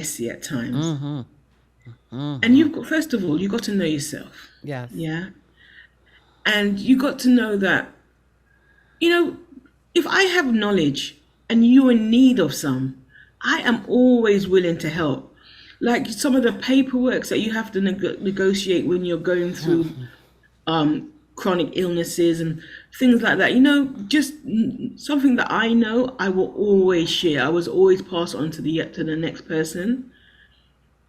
messy at times. Mm-hmm. And Mm-hmm. you've got, first of all, you got to know yourself. Yes. Yeah. And you got to know that, you know, if I have knowledge and you're in need of some, I am always willing to help. Like some of the paperwork that you have to negotiate when you're going through chronic illnesses and things like that. Just something that I know, I will always share. I was always pass on to the next person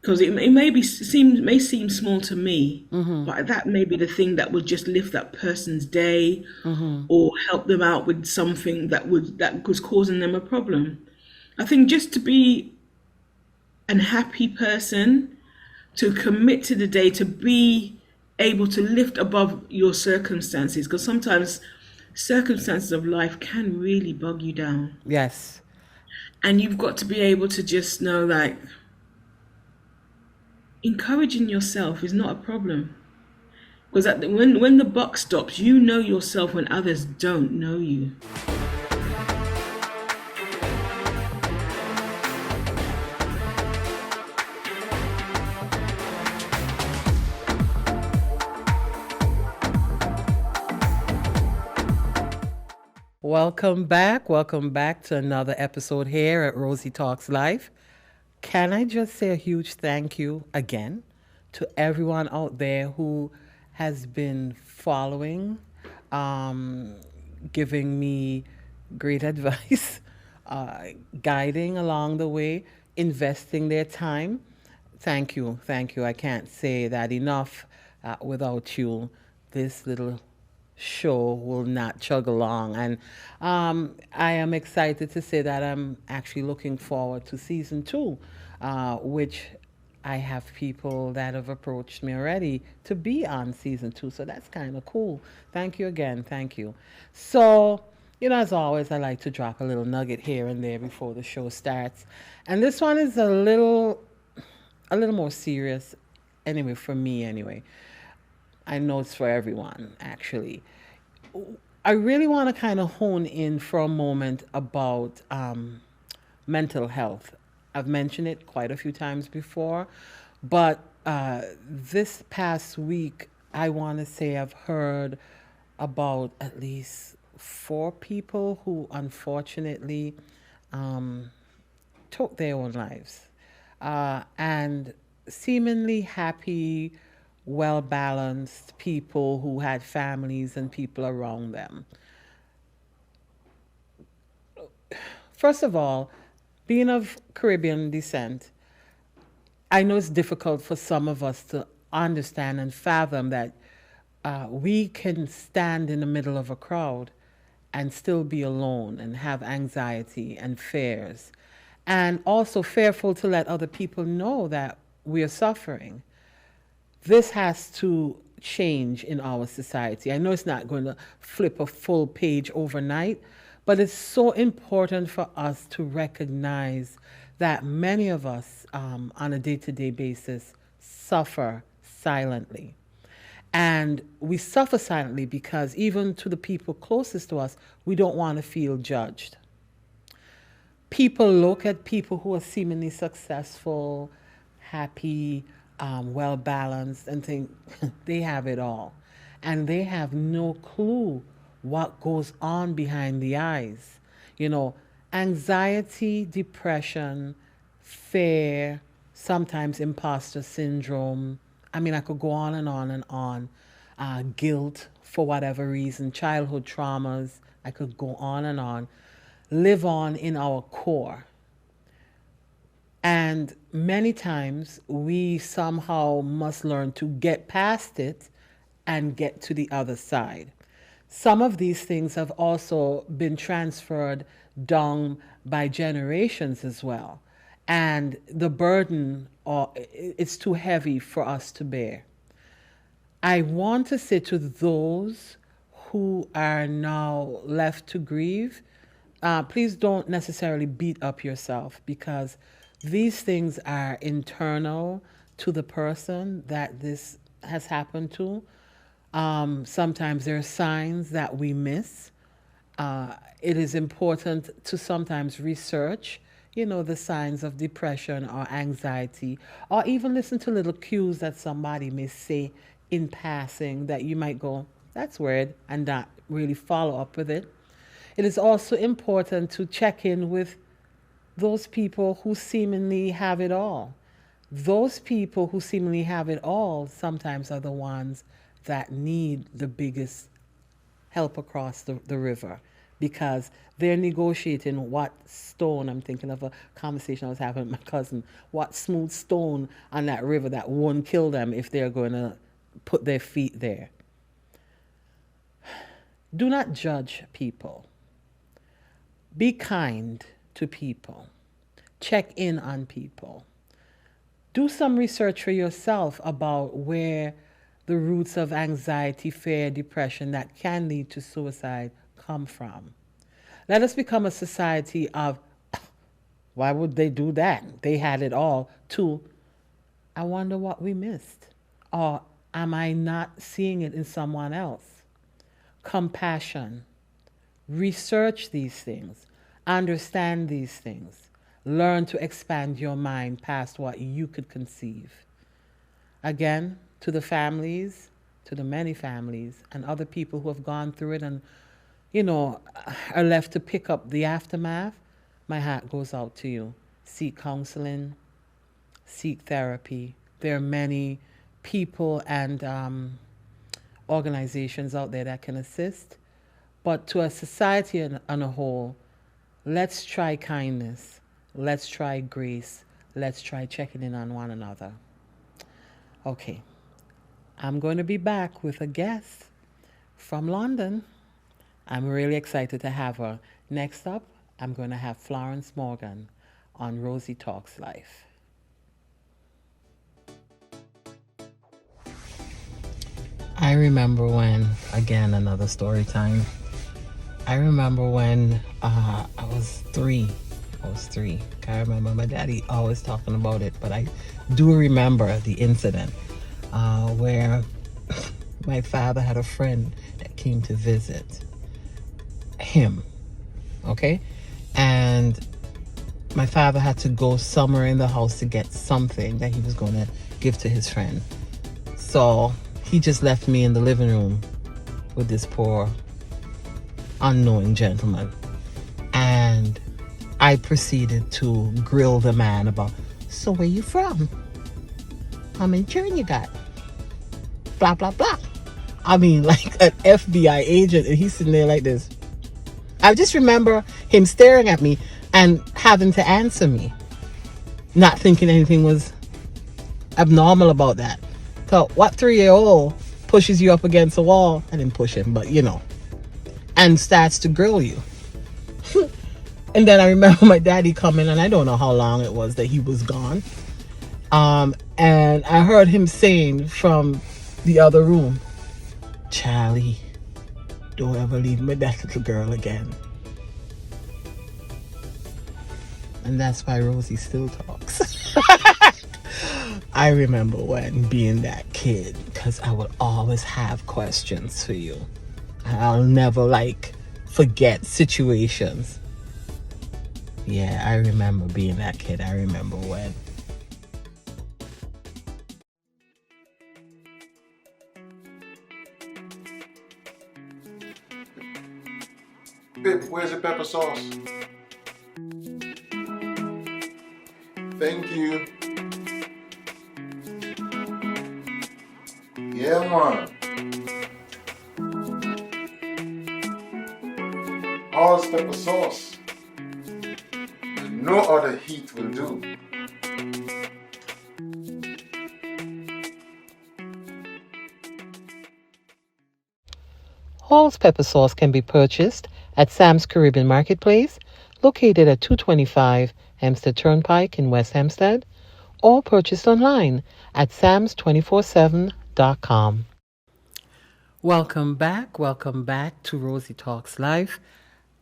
because it may seem small to me, Mm-hmm. but that may be the thing that would just lift that person's day Mm-hmm. or help them out with something that was causing them a problem. I think just to be an happy person, to commit to the day, to be able to lift above your circumstances, because sometimes circumstances of life can really bug you down. Yes. And you've got to be able to just know, like, encouraging yourself is not a problem. Because when the buck stops, you know yourself when others don't know you. Welcome back. Welcome back to another episode here at Rosie Talks Life. Can I just say a huge thank you again to everyone out there who has been following, um, giving me great advice, uh, guiding along the way, investing their time. Thank you. Thank you. I can't say that enough. Without you, this little show will not chug along. And I am excited to say that I'm actually looking forward to season two, which I have people that have approached me already to be on season two. So that's kind of cool. Thank you again. Thank you. So, as always, I like to drop a little nugget here and there before the show starts. And this one is a little more serious anyway for me anyway. I know it's for everyone, actually. I really want to kind of hone in for a moment about mental health. I've mentioned it quite a few times before, but this past week, I want to say I've heard about at least four people who unfortunately um, took their own lives. And seemingly happy, well balanced people who had families and people around them. First of all, being of Caribbean descent, I know it's difficult for some of us to understand and fathom that we can stand in the middle of a crowd and still be alone and have anxiety and fears, and also fearful to let other people know that we are suffering. This has to change in our society. I know it's not going to flip a full page overnight, but it's so important for us to recognize that many of us on a day to day basis suffer silently. And we suffer silently because even to the people closest to us, we don't want to feel judged. People look at people who are seemingly successful, happy, well balanced, and think they have it all. And they have no clue what goes on behind the eyes. You know, anxiety, depression, fear, sometimes imposter syndrome. I mean, I could go on and on and on. Guilt for whatever reason, childhood traumas. I could go on and on. Live on in our core. And many times we somehow must learn to get past it and get to the other side. Some of these things have also been transferred down by generations as well. And the burden, it's too heavy for us to bear. I want to say to those who are now left to grieve, please don't necessarily beat up yourself because these things are internal to the person that this has happened to. Sometimes there are signs that we miss. It is important to sometimes research, the signs of depression or anxiety, or even listen to little cues that somebody may say in passing that you might go, that's weird, and not really follow up with it. It is also important to check in with those people who seemingly have it all. Those people who seemingly have it all sometimes are the ones that need the biggest help across the river because they're negotiating what stone. I'm thinking of a conversation I was having with my cousin. What smooth stone on that river that won't kill them if they're going to put their feet there. Do not judge people. Be kind to people. Check in on people. Do some research for yourself about where the roots of anxiety, fear, depression that can lead to suicide come from. Let us become a society of why would they do that? They had it all. To I wonder what we missed. Or am I not seeing it in someone else? Compassion. Research these things. Understand these things. Learn to expand your mind past what you could conceive. Again, to the families, to the many families, and other people who have gone through it and, are left to pick up the aftermath, my heart goes out to you. Seek counseling, seek therapy. There are many people and organizations out there that can assist. But to a society on a whole, let's try kindness. Let's try grace. Let's try checking in on one another. Okay, I'm going to be back with a guest from London. I'm really excited to have her. Next up, I'm going to have Florence Morgan on Rosie Talks Life. I remember when, again, another story time. I remember when I was three. Can't remember. My daddy always talking about it, but I do remember the incident where my father had a friend that came to visit him. Okay? And my father had to go somewhere in the house to get something that he was going to give to his friend. So he just left me in the living room with this poor unknowing gentleman. And I proceeded to grill the man about, so where you from? How many children you got? Blah, blah, blah. I mean, like an FBI agent, and he's sitting there like this. I just remember him staring at me and having to answer me, not thinking anything was abnormal about that. So what 3-year-old pushes you up against a wall? I didn't push him, but and starts to grill you. And then I remember my daddy coming, and I don't know how long it was that he was gone. And I heard him saying from the other room, Charlie, don't ever leave me that little girl again. And that's why Rosie still talks. I remember when being that kid, because I would always have questions for you. I'll never forget situations. Yeah, I remember being that kid. I remember when. Where's the pepper sauce? Thank you. Yeah, man. Hall's pepper sauce. No other heat will do. Hall's pepper sauce can be purchased at Sam's Caribbean Marketplace, located at 225 Hempstead Turnpike in West Hempstead, or purchased online at sams247.com. Welcome back to Rosie Talks Life.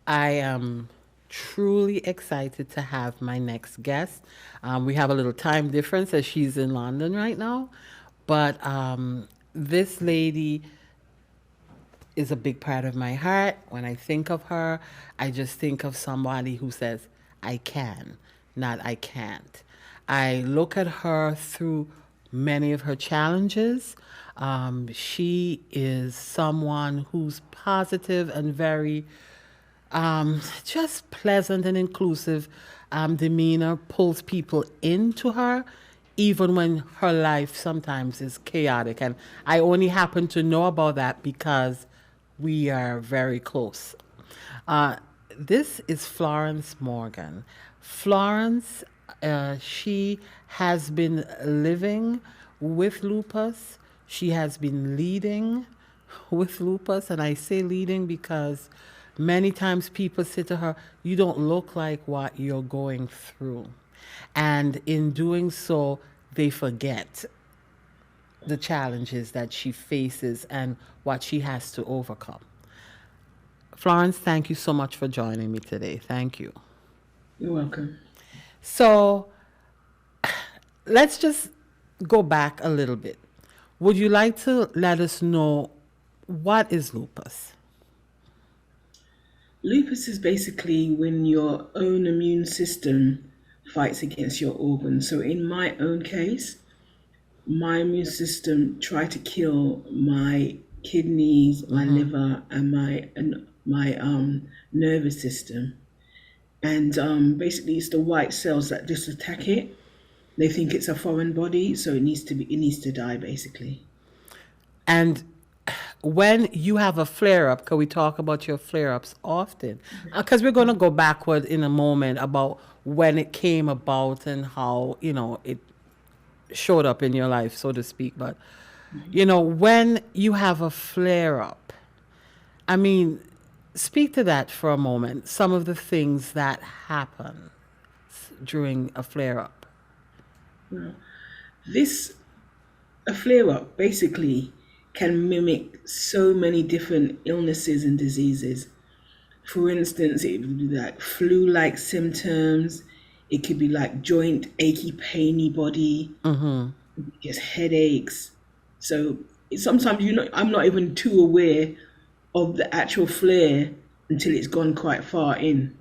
I am truly excited to have my next guest. We have a little time difference as she's in London right now, but this lady is a big part of my heart. When I think of her, I just think of somebody who says, I can. not I can't. I look at her through many of her challenges. She is someone who's positive and very just pleasant and inclusive demeanor, pulls people into her, even when her life sometimes is chaotic. And I only happen to know about that because we are very close. Uh, this is Florence Morgan. Florence, she has been living with lupus. She has been leading with lupus. And I say leading because many times people say to her, "You don't look like what you're going through." And in doing so, they forget the challenges that she faces and what she has to overcome. Florence, thank you so much for joining me today. Thank you. You're welcome. So let's just go back a little bit. Would you like to let us know what is lupus? Lupus is basically when your own immune system fights against your organs. So in my own case, my immune system tried to kill my kidneys, my liver, and my nervous system. And basically, it's the white cells that just attack it. They think it's a foreign body, so it needs to die basically. And when you have a flare up, can we talk about your flare ups often? Because we're going to go backward in a moment about when it came about and how, it showed up in your life, so to speak. But, when you have a flare up, I mean, speak to that for a moment. Some of the things that happen during a flare up. This a flare up basically can mimic so many different illnesses and diseases. For instance, it would be like flu-like symptoms. It could be like joint achy, painy body, just headaches. So sometimes I'm not even too aware of the actual flare until it's gone quite far in.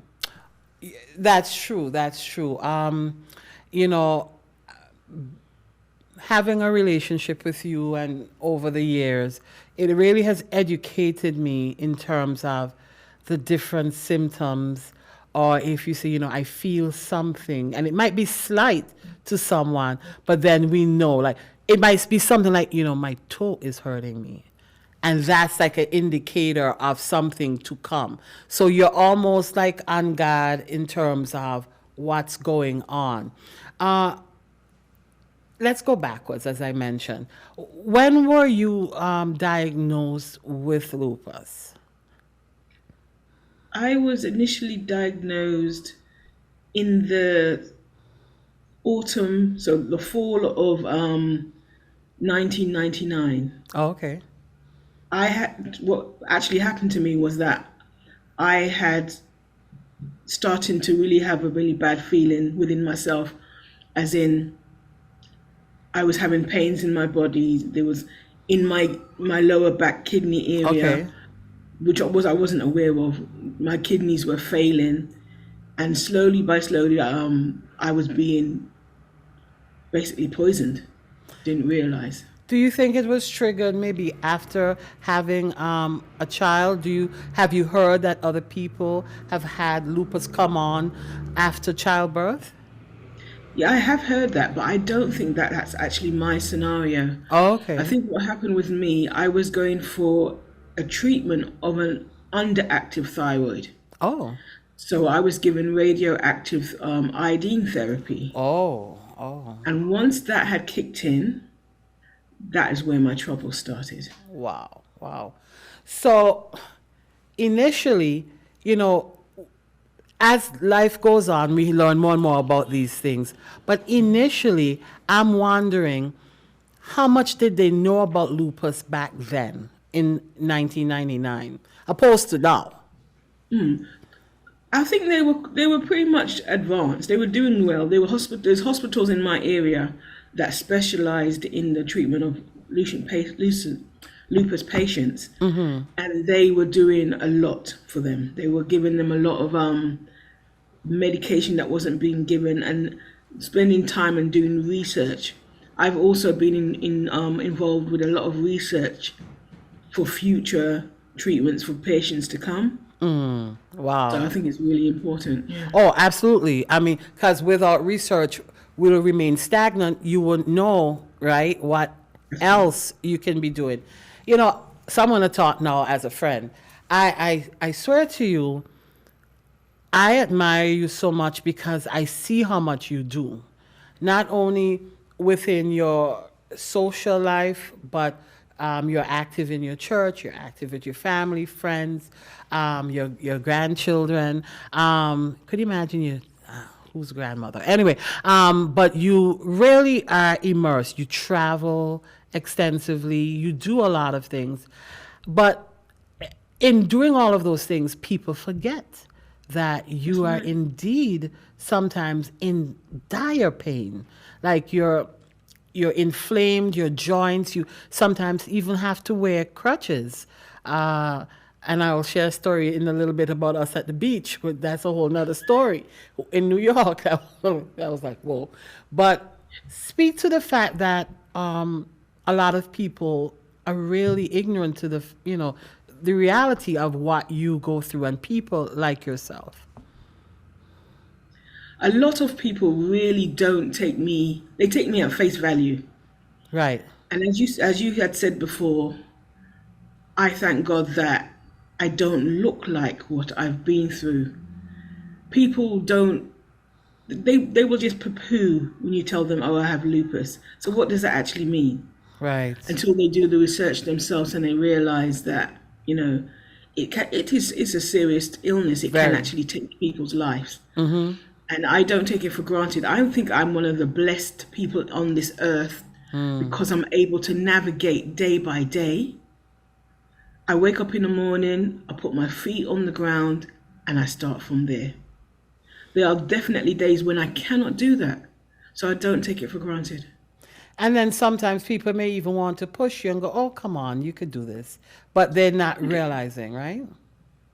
That's true. That's true. You know, having a relationship with you and over the years, it really has educated me in terms of the different symptoms. Or if you say, I feel something, and it might be slight to someone, but then we know, like, it might be something like, my toe is hurting me. And that's like an indicator of something to come. So you're almost like on guard in terms of what's going on. Let's go backwards, as I mentioned. When were you diagnosed with lupus? I was initially diagnosed in the autumn, so the fall of 1999. Oh, okay. What actually happened to me was that I had starting to really have a really bad feeling within myself, as in I was having pains in my body. There was in my lower back kidney area, Okay. which I wasn't aware of. My kidneys were failing, and slowly by slowly, I was being basically poisoned. Didn't realize. Do you think it was triggered maybe after having a child? Have you heard that other people have had lupus come on after childbirth? Yeah, I have heard that, but I don't think that that's actually my scenario. Oh, I okay. think what happened with me, I was going for a treatment of an underactive thyroid. Oh, So I was given radioactive iodine therapy. oh, And once that had kicked in, that is where my trouble started. wow. So initially, as life goes on, we learn more and more about these things. But initially, I'm wondering, how much did they know about lupus back then in 1999, opposed to now? I think they were pretty much advanced. They were doing well. There's hospitals in my area that specialized in the treatment of lupus patients, and they were doing a lot for them. They were giving them a lot of medication that wasn't being given, and spending time and doing research. I've also been involved with a lot of research for future treatments for patients to come. So I Wow. think it's really important. Yeah. Oh, absolutely. I mean, because without research, we'll remain stagnant. You wouldn't know, right, what That's right. else you can be doing. You know, someone to talk now as a friend. I swear to you, I admire you so much because I see how much you do, not only within your social life, but you're active in your church, you're active with your family, friends, your grandchildren. Could you imagine you? Who's grandmother? Anyway, but you really are immersed. You travel extensively. You do a lot of things, but in doing all of those things, people forget that That's you are right. indeed sometimes in dire pain. Like you're inflamed, your joints, you sometimes even have to wear crutches. Uh, and I will share a story in a little bit about us at the beach, but that's a whole nother story. In New York, I was like, whoa. But speak to the fact that a lot of people are really ignorant to the reality of what you go through, and people like yourself. A lot of people really don't take me, they take me at face value. Right. And as you had said before, I thank God that I don't look like what I've been through. People don't, they will just poo-poo when you tell them, oh, I have lupus. So what does that actually mean? Right. Until they do the research themselves and they realize that, you know, it's a serious illness. It can Very. actually take people's lives. And I don't take it for granted. I think I'm one of the blessed people on this earth because I'm able to navigate day by day. I wake up in the morning, I put my feet on the ground, and I start from there. There are definitely days when I cannot do that. So I don't take it for granted. And then sometimes people may even want to push you and go, "Oh, come on, you could do this," but they're not realizing, right?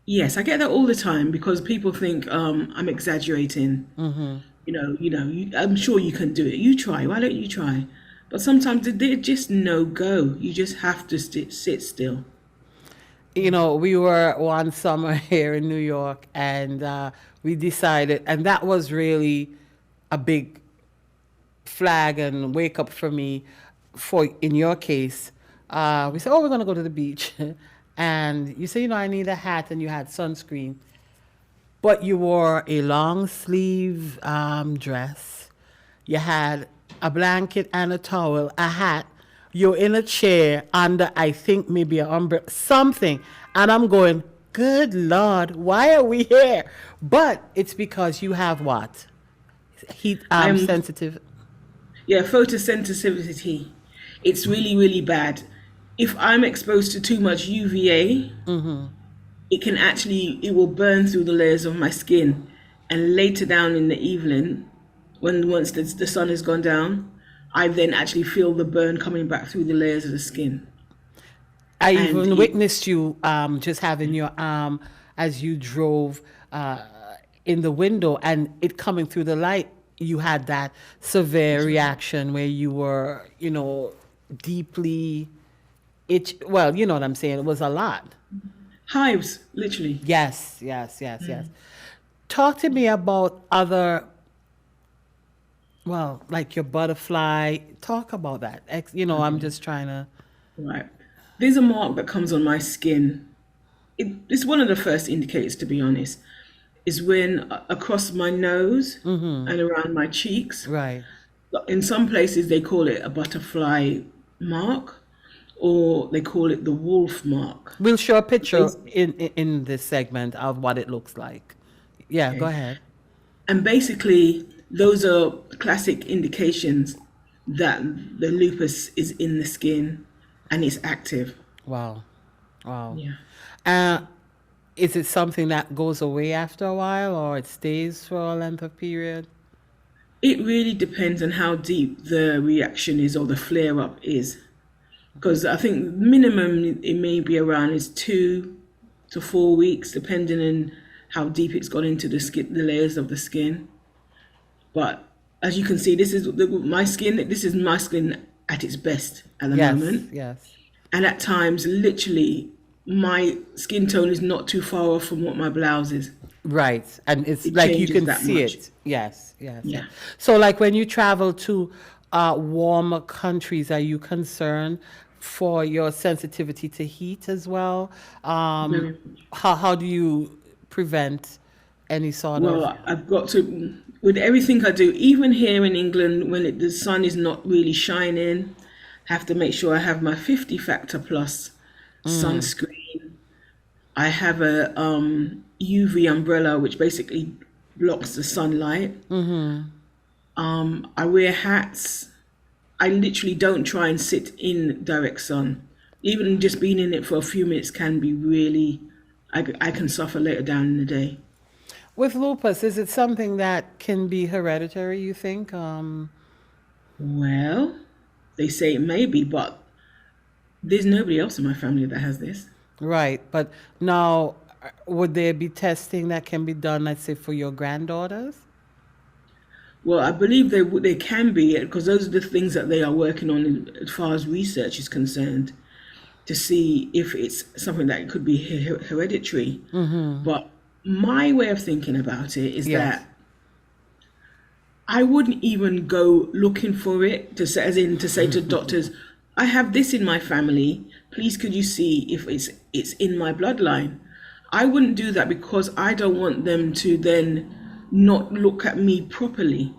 Yes, I get that all the time because people think I'm exaggerating. I'm sure you can do it. You try. Why don't you try? But sometimes they're just no go. You just have to sit still. We were one summer here in New York, and we decided, and that was really a big flag and wake up for me. For in your case, we said, "Oh, we're gonna go to the beach," and you say, "I need a hat," and you had sunscreen, but you wore a long sleeve dress. You had a blanket and a towel, a hat. You're in a chair under, I think, maybe an umbrella, something. And I'm going, good Lord, why are we here? But it's because you have what? Heat I'm sensitive. Yeah, photosensitivity. It's really, really bad. If I'm exposed to too much UVA, it will burn through the layers of my skin. And later down in the evening, when once the sun has gone down, I then actually feel the burn coming back through the layers of the skin. I And even witnessed you just having your arm as you drove in the window and it coming through the light. You had that severe reaction where you were, deeply itch. Well, you know what I'm saying. It was a lot. hives, literally. Yes, yes, yes, yes. Talk to me about other, well, like your butterfly. Talk about that. I'm Okay, just trying to. right. There's a mark that comes on my skin. It's one of the first indicators, to be honest, is when across my nose and around my cheeks. Right. In some places, they call it a butterfly mark, or they call it the wolf mark. We'll show a picture Bas- in this segment of what it looks like. Yeah, go Okay. ahead. And basically, those are classic indications that the lupus is in the skin and it's active. Wow. Wow. Yeah. Uh, is it something that goes away after a while or it stays for a length of period? It really depends on how deep the reaction is or the flare up is. Because I think minimum it may be around is 2 to 4 weeks, depending on how deep it's gone into the skin, the layers of the skin. But as you can see, this is my skin. This is my skin at its best at the Yes, moment. yes. And at times, literally, my skin tone is not too far off from what my blouse is. Right. And it's It like you changes can that see much. it. Yes, yes, yes. Yeah. So like when you travel to warmer countries, are you concerned for your sensitivity to heat as well? Very. How do you prevent any sort of Well, I've got to, with everything I do, even here in England, when the sun is not really shining, have to make sure I have my 50 factor plus sunscreen. I have a UV umbrella, which basically blocks the sunlight. I wear hats. I literally don't try and sit in direct sun. Even just being in it for a few minutes can be really, I can suffer later down in the day. with lupus, is it something that can be hereditary, you think? Well, they say it may be, but there's nobody else in my family that has this. Right. But now, would there be testing that can be done, let's say, for your granddaughters? Well, I believe they can be, because those are the things that they are working on as far as research is concerned, to see if it's something that could be hereditary. But my way of thinking about it is Yes. that I wouldn't even go looking for it to say, as in to say to doctors, I have this in my family. Please, could you see if it's in my bloodline? I wouldn't do that because I don't want them to then not look at me properly.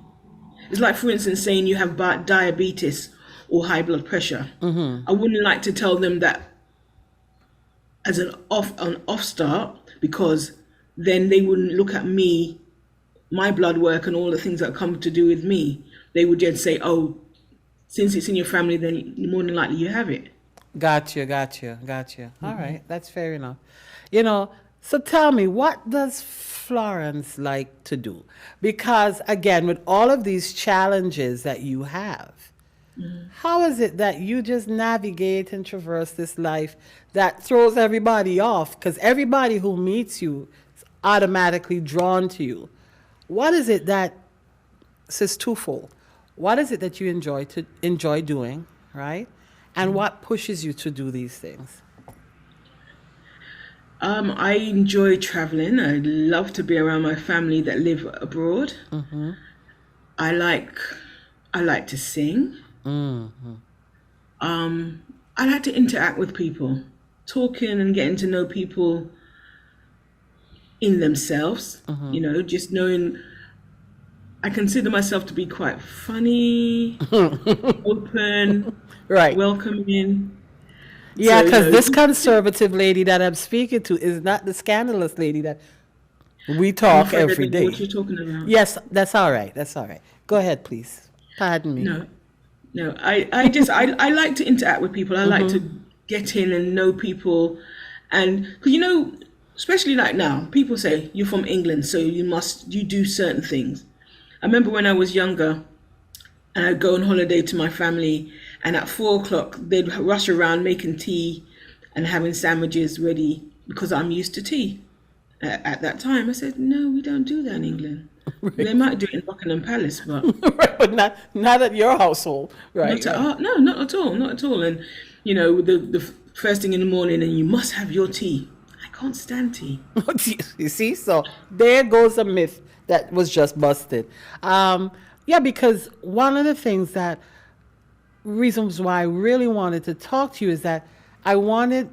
It's like, for instance, saying you have diabetes or high blood pressure. I wouldn't like to tell them that as an off start, because then they wouldn't look at me, my blood work, and all the things that come to do with me. They would just say, "Oh, since it's in your family, then more than likely you have it." Gotcha, gotcha, gotcha. All right, that's fair enough. You know, so tell me, what does Florence like to do? Because again, with all of these challenges that you have, how is it that you just navigate and traverse this life that throws everybody off? Because everybody who meets you is automatically drawn to you. What is it that, this is twofold. What is it that you enjoy doing, right? And what pushes you to do these things? I enjoy traveling. I love to be around my family that live abroad. I like I like to sing. I like to interact with people, talking and getting to know people in themselves. Just knowing I consider myself to be quite funny, open, Right. welcoming. Yeah, So, because this conservative lady that I'm speaking to is not the scandalous lady that we I'm talk afraid I every don't know what day. you're talking about. Yes, that's all right. That's all right. Go ahead, please. Pardon me. No, no. I like to interact with people. I like to get in and know people, and because especially like now, people say you're from England, so you do certain things. I remember when I was younger, and I'd go on holiday to my family, and at 4 o'clock they'd rush around making tea and having sandwiches ready because I'm used to tea. At that time, I said, no, we don't do that in England. They might do it in Buckingham Palace, but Right, but not at your household, right? no, not at all, not at all. And the first thing in the morning, and you must have your tea. I can't stand tea. You see, so there goes a myth that was just busted. Yeah, because one of the things reasons why I really wanted to talk to you is that I wanted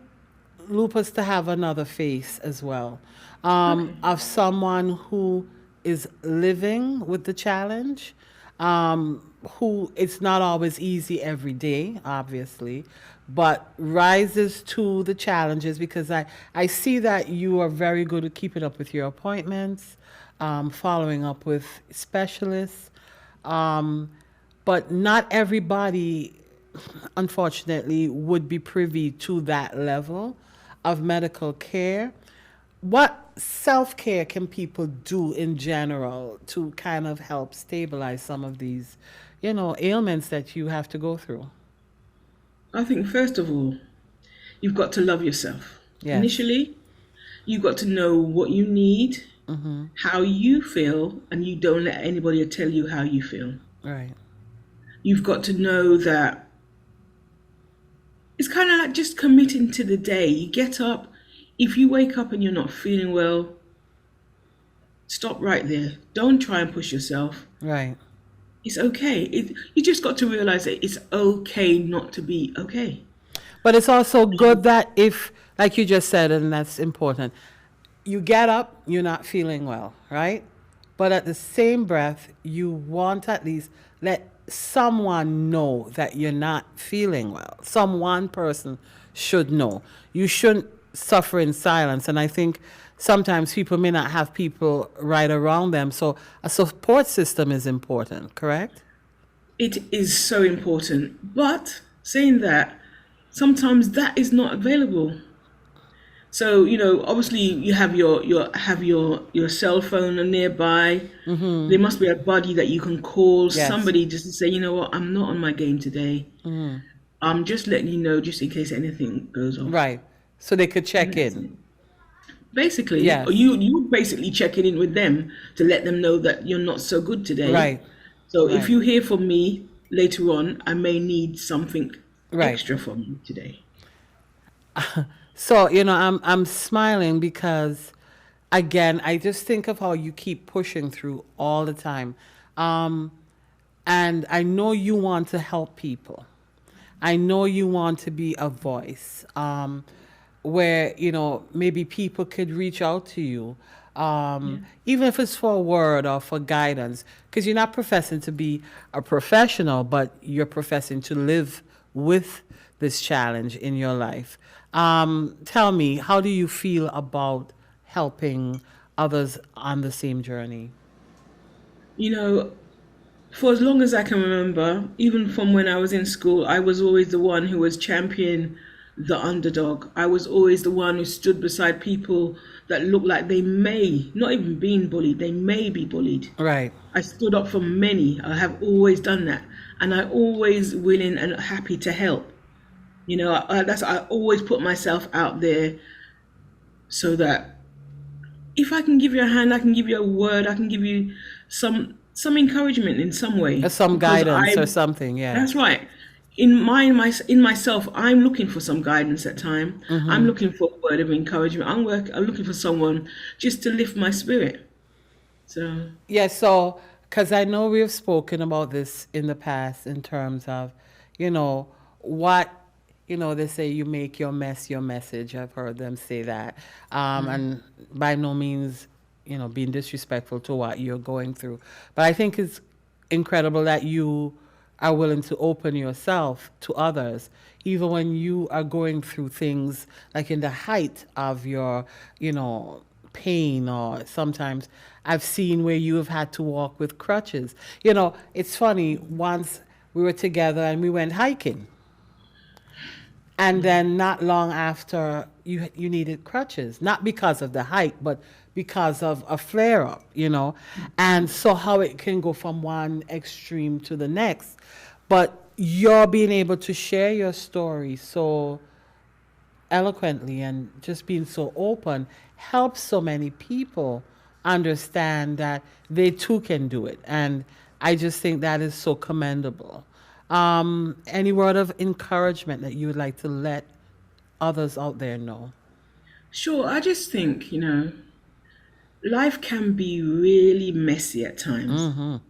lupus to have another face as well, of someone who is living with the challenge, who it's not always easy every day, obviously, but rises to the challenges, because I see that you are very good at keeping up with your appointments, following up with specialists, but not everybody, unfortunately, would be privy to that level of medical care. What self-care can people do in general to kind of help stabilize some of these, ailments that you have to go through? I think first of all, you've got to love yourself. Yes. Initially, You got to know what you need, how you feel, and you don't let anybody tell you how you feel. Right. You've got to know that it's kind of like just committing to the day. You get up, if you wake up and you're not feeling well, stop right there. Don't try and push yourself. Right. It's okay. You just got to realize that it's okay not to be okay. But it's also good that if, like you just said, and that's important, you get up, you're not feeling well, right? But at the same breath, you want to at least let someone know that you're not feeling well. Some one person should know. You shouldn't suffer in silence. And I think sometimes people may not have people right around them. So a support system is important, correct? It is so important. But saying that, sometimes that is not available. So, obviously you have your cell phone nearby. There must be a buddy that you can call, Yes. somebody just to say, you know what, I'm not on my game today. I'm just letting you know just in case anything goes off. Right. So they could check That's it. in. Basically, Yes. or you basically checking in with them to let them know that you're not so good today. Right. So if Right. you hear from me later on, I may need something Right. extra from you today. So, I'm smiling because again, I just think of how you keep pushing through all the time. And I know you want to help people. I know you want to be a voice where, maybe people could reach out to you, even if it's for a word or for guidance, because you're not professing to be a professional, but you're professing to live with this challenge in your life. Tell me, how do you feel about helping others on the same journey? You know, for as long as I can remember, even from when I was in school, I was always the one who was championing the underdog. I was always the one who stood beside people that looked like they may not even being bullied, they may be bullied. Right. I stood up for many. I have always done that, and I always willing and happy to help. I always put myself out there so that if I can give you a hand, I can give you a word, I can give you some encouragement in some way. Or some Because guidance or something, yeah. that's right. In myself, I'm looking for some guidance at time. I'm looking for a word of encouragement. I'm looking for someone just to lift my spirit. So Yeah, so, because I know we've spoken about this in the past in terms of, what, they say you make your mess your message. I've heard them say that. And by no means, being disrespectful to what you're going through. But I think it's incredible that you are willing to open yourself to others, even when you are going through things like in the height of your, pain, or sometimes I've seen where you have had to walk with crutches. It's funny, once we were together and we went hiking. And then not long after, you needed crutches, not because of the height, but because of a flare up, and so how it can go from one extreme to the next. But you're being able to share your story so eloquently and just being so open helps so many people understand that they too can do it. And I just think that is so commendable. Any word of encouragement that you would like to let others out there know? sure, I just think, life can be really messy at times.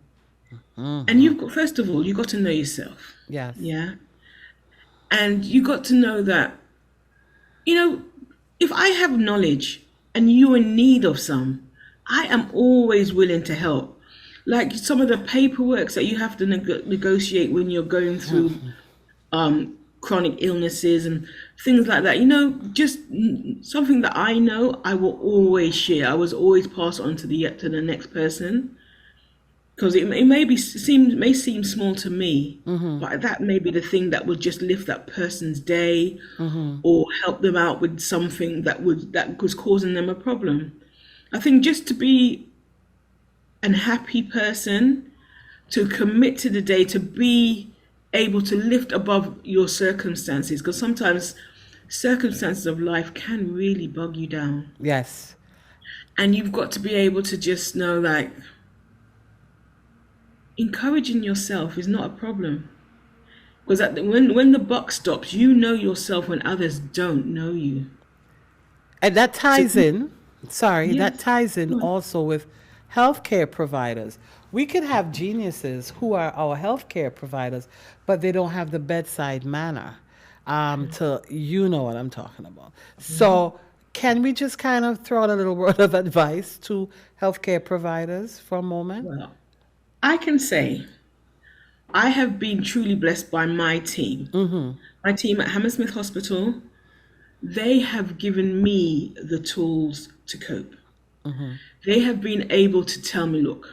And first of all, you've got to know yourself. Yes. Yeah. And you got to know that, if I have knowledge and you're in need of some, I am always willing to help. Like some of the paperwork that you have to negotiate when you're going through chronic illnesses and things like that. Just something that I know, I will always share. I was always pass on to the next person. Because it may seem small to me, but that may be the thing that would just lift that person's day, or help them out with something that was causing them a problem. I think just to be an happy person, to commit to the day, to be able to lift above your circumstances, because sometimes circumstances of life can really bog you down. Yes. And you've got to be able to just know, like, encouraging yourself is not a problem. Because when the buck stops, you know yourself when others don't know you. And that So, ties in, sorry, that yes. ties in also with healthcare providers. We could have geniuses who are our healthcare providers, but they don't have the bedside manner. To you know what I'm talking about. So can we just kind of throw out a little word of advice to healthcare providers for a moment? Well, I can say I have been truly blessed by my team. My team at Hammersmith Hospital, they have given me the tools to cope. They have been able to tell me, look,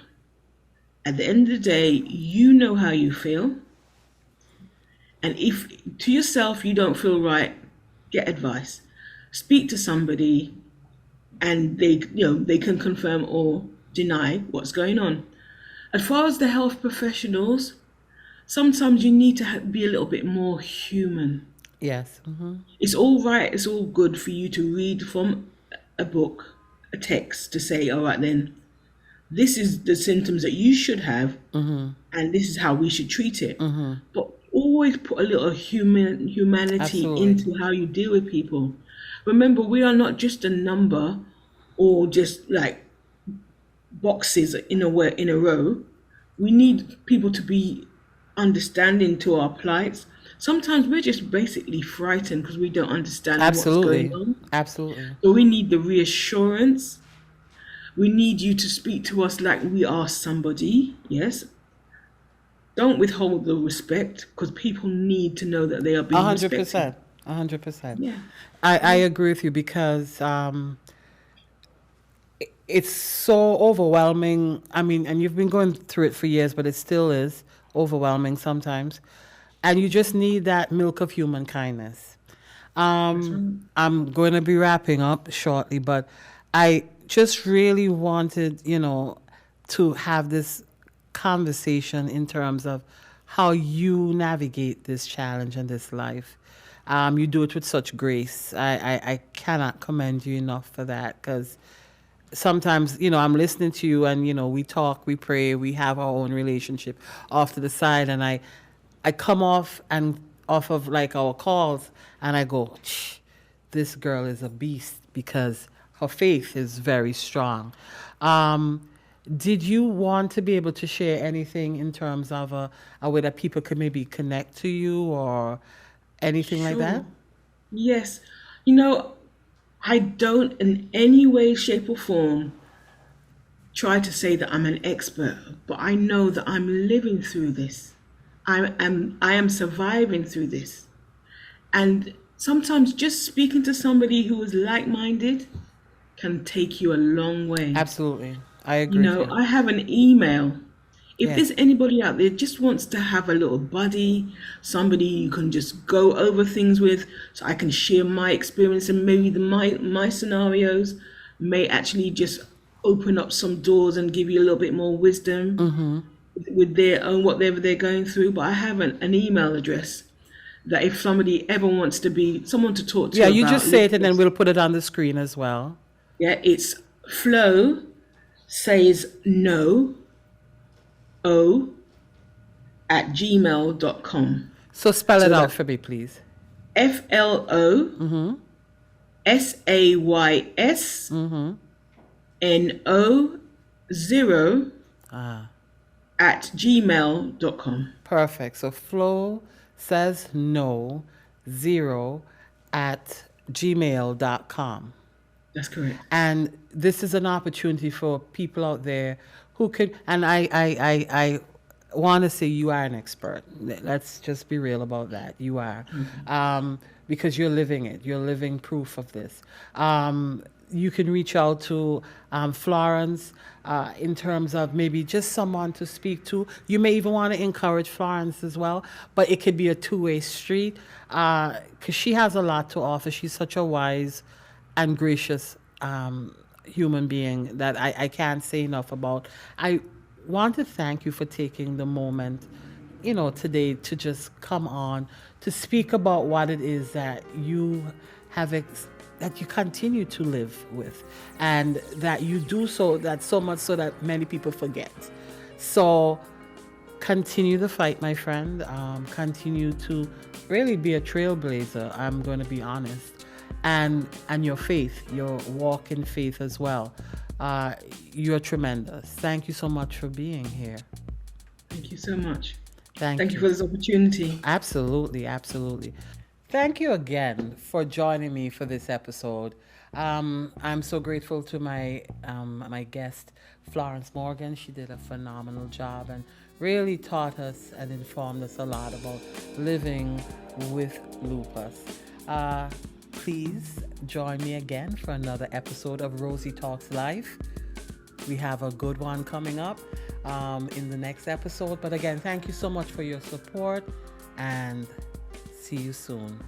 at the end of the day, you know how you feel. And if to yourself you don't feel right, get advice. Speak to somebody and they can confirm or deny what's going on. As far as the health professionals, sometimes you need to be a little bit more human. Yes. It's all right, it's all good for you to read from a book, a text to say, all right, then, this is the symptoms that you should have, and this is how we should treat it. But always put a little humanity Absolutely. into how you deal with people. Remember, we are not just a number or just like boxes in a row. We need people to be understanding to our plights. Sometimes we're just basically frightened because we don't understand what's going Absolutely. on. Absolutely. So we need the reassurance. We need you to speak to us like we are somebody. Yes. Don't withhold the respect because people need to know that they are A being hundred respected. percent. 100%. Yeah. I agree with you because it's so overwhelming. I mean, and you've been going through it for years, but it still is overwhelming sometimes. And you just need that milk of human kindness. That's right. I'm going to be wrapping up shortly, but I just really wanted, to have this conversation in terms of how you navigate this challenge and this life. You do it with such grace. I cannot commend you enough for that because sometimes, I'm listening to you and, we talk, we pray, we have our own relationship off to the side. And I come off of like our calls and I go, this girl is a beast because her faith is very strong. Did you want to be able to share anything in terms of a way that people could maybe connect to you or anything like that? Sure. Yes. You know, I don't in any way, shape, or form try to say that I'm an expert, but I know that I'm living through this. I am surviving through this. And sometimes just speaking to somebody who is like-minded can take you a long way. Absolutely. I agree with you. I have an email. If Yes. there's anybody out there just wants to have a little buddy, somebody you can just go over things with, so I can share my experience and maybe my scenarios may actually just open up some doors and give you a little bit more wisdom with their own whatever they're going through. But I have an email address that if somebody ever wants to be someone to talk Yeah, to you about just say it and then lupus, we'll put it on the screen as well. yeah, it's Flo says no o at gmail.com. So spell it So out that's for me, please. FLOSAYSNO0 Ah, at gmail.com. perfect. So Flo says no 0 at gmail.com. That's correct. And this is an opportunity for people out there who could, and I want to say you are an expert. Let's just be real about that. You are. Because you're living it. You're living proof of this. You can reach out to Florence in terms of maybe just someone to speak to. You may even want to encourage Florence as well, but it could be a two-way street because she has a lot to offer. She's such a wise and gracious human being that I can't say enough about. I want to thank you for taking the moment today to just come on to speak about what it is that you that you continue to live with, and that you do so much so that many people forget. So continue the fight, my friend. Continue to really be a trailblazer. I'm going to be honest, and your faith, your walk in faith as well. You're tremendous. Thank you so much for being here. Thank you so much. Thank Thank you you. for this opportunity. Absolutely, absolutely. Thank you again for joining me for this episode. I'm so grateful to my guest, Florence Morgan. She did a phenomenal job and really taught us and informed us a lot about living with lupus. Please join me again for another episode of Rosie Talks Life. We have a good one coming up in the next episode. But again, thank you so much for your support, and see you soon.